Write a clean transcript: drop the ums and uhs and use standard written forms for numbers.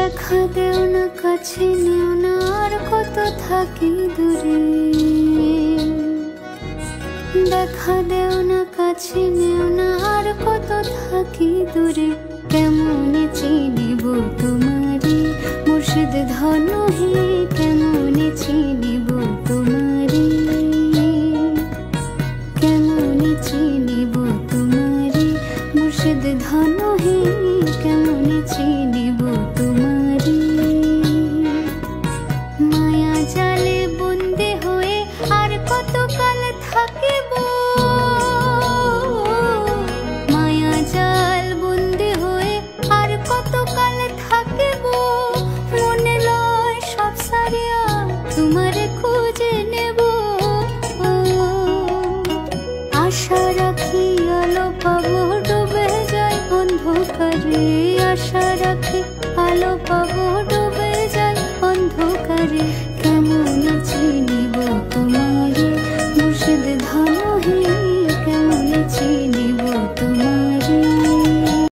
দেখা দেও না, কাছে নেও না, আর কত থাকি দূরে। দেখা দেও না, কাছে নেও না, আর কত থাকি দূরে। কেমনে চিনিব তোমারে মুর্শিদ ধন হে, কেমনে চিনি